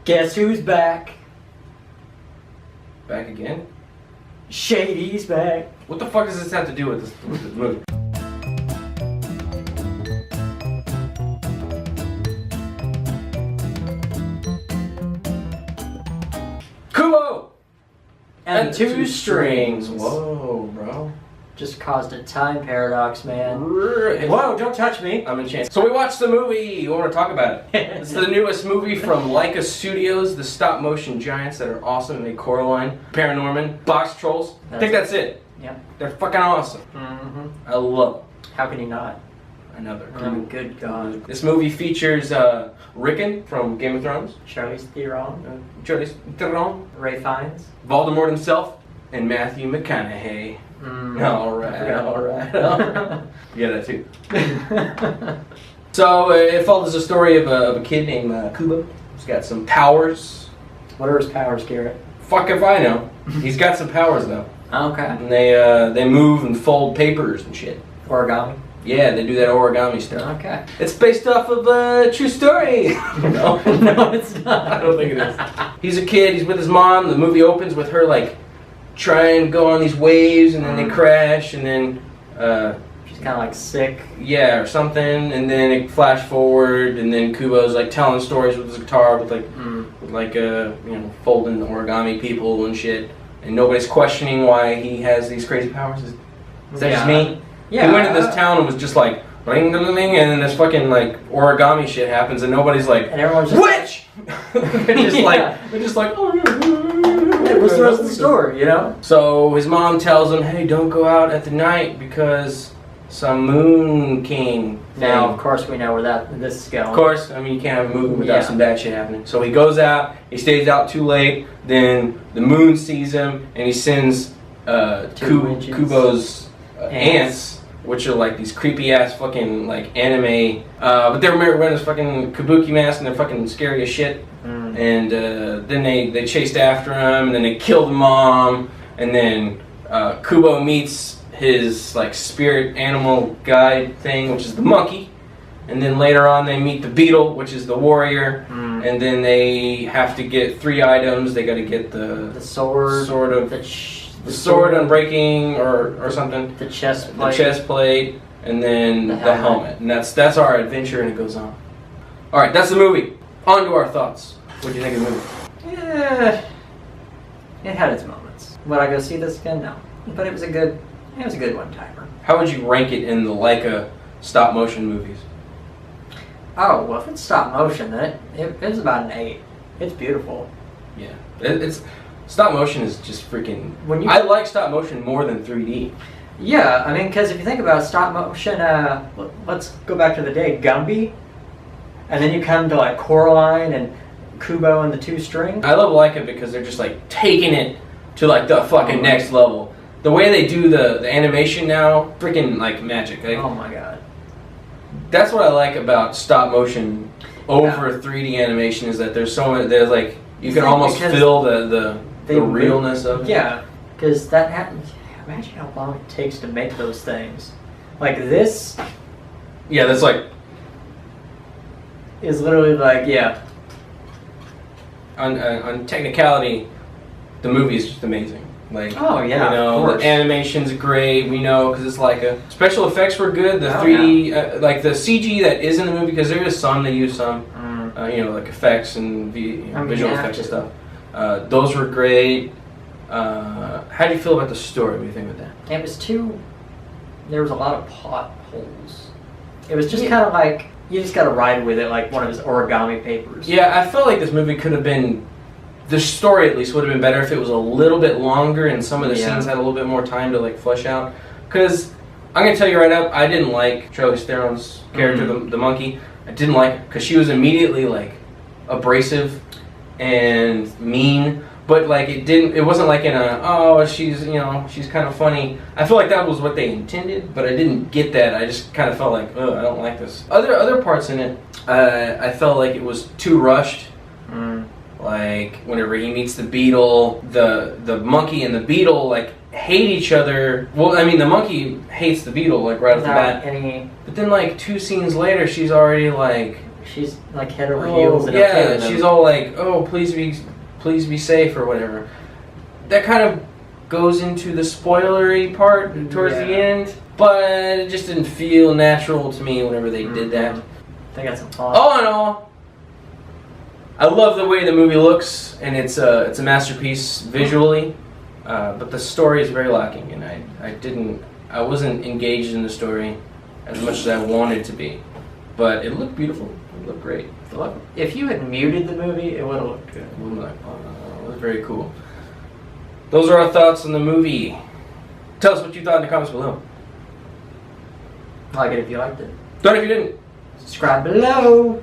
Guess who's back? Back again? Shady's back. What the fuck does this have to do with this movie? Kubo! And two strings. Whoa, bro. Just caused a time paradox, man. Whoa, don't touch me. I'm enchanted. So we watched the movie. You want to talk about it? It's the newest movie from Laika Studios, the stop motion giants that are awesome. They Coraline, Paranorman, Box Trolls. I think that's it. Yep. They're fucking awesome. Mm-hmm. I love them. How can you not? Another. Oh, good God. This movie features Rickon from Game of Thrones. Charlize Theron. Charlize Theron. Ray Fiennes. Voldemort himself. And Matthew McConaughey. Alright. Yeah, that too. So it follows the story of a kid named Kubo. He's got some powers. What are his powers, Garrett? Fuck if I know. He's got some powers though. Okay. And they move and fold papers and shit. Origami? Yeah, they do that origami stuff. Okay. It's based off of a true story. No, no, it's not. I don't think it is. He's a kid. He's with his mom. The movie opens with her like trying to go on these waves, and then they crash, and then she's kind of like sick. Yeah, or something, and then it flash forward, and then Kubo's like telling stories with his guitar, with like you know, folding origami people and shit, and nobody's questioning why he has these crazy powers. Is that just me? Yeah. He went to this town and was just like ring ding ding, and then this fucking like origami shit happens, and nobody's like, and everyone's just witch. They're just like, oh yeah. What's the rest of the story, you know? So his mom tells him, hey, don't go out at the night because some moon king thing. Now, of course, we know where this is going. Of course, I mean, you can't have a movie without some bad shit happening. So he goes out, he stays out too late, then the moon sees him, and he sends Kubo's ants, which are like these creepy ass fucking like anime, but they're wearing this fucking kabuki mask and they're fucking scary as shit. And then they chased after him, and then they killed the mom, and then Kubo meets his like spirit animal guide thing, which is the monkey, and then later on they meet the beetle, which is the warrior, and then they have to get 3 items. They got to get the sword, sort of the sword unbreaking or something, the chest plate, and then the helmet, and that's our adventure, and it goes on. All right, that's the movie. On to our thoughts. What do you think of the movie? Yeah, it had its moments. Would I go see this again? No, but it was a good one-timer. How would you rank it in the Laika stop motion movies? Oh, well, if it's stop motion, then it's about an 8. It's beautiful. Yeah, it's stop motion is just freaking. I like stop motion more than 3D. Yeah, I mean, because if you think about stop motion, let's go back to the day Gumby, and then you come to like Coraline and Kubo and the 2 strings. I love Laika because they're just like taking it to like the fucking next level. The way they do the animation now, freaking like magic. Like, oh my god. That's what I like about stop motion over 3D animation, is that there's like you can almost feel the realness of it. Yeah, because that happens. Imagine how long it takes to make those things. Like this. Yeah, that's like. Is literally like, yeah. On technicality, the movie is just amazing. Like, oh yeah, you know, of course. The animation's great. We know because it's like a special effects were good. The 3D, like the CG that is in the movie, because there is some they use some, you know, like effects and visual effects and stuff. Those were great. How do you feel about the story? What do you think about that? It was there was a lot of plot holes. It was just kind of like, you just gotta ride with it like one of his origami papers. Yeah, I felt like this movie could have been, the story at least would have been better if it was a little bit longer and some of the scenes had a little bit more time to like flesh out. Because I'm gonna tell you right up, I didn't like Charlize Theron's character, the monkey. I didn't like her because she was immediately like abrasive and mean. But like it wasn't like in a, she's, you know, she's kind of funny. I feel like that was what they intended, but I didn't get that. I just kind of felt like, I don't like this. Other parts in it, I felt like it was too rushed. Like whenever he meets the beetle, the monkey and the beetle like hate each other. Well, I mean the monkey hates the beetle like right off the bat. But then like 2 scenes later, she's already like she's like head over heels. And yeah, okay with she's him. all like, "Oh, please be safe" or whatever. That kind of goes into the spoilery part towards the end, but it just didn't feel natural to me whenever they did that. They got some flaws. All in all, I love the way the movie looks, and it's a masterpiece visually, but the story is very lacking, and I wasn't engaged in the story as much as I wanted to be. But it looked beautiful. It looked great. If you had muted the movie, it would have looked good. It was very cool. Those are our thoughts on the movie. Tell us what you thought in the comments below. Like it if you liked it. Don't if you didn't. Subscribe below.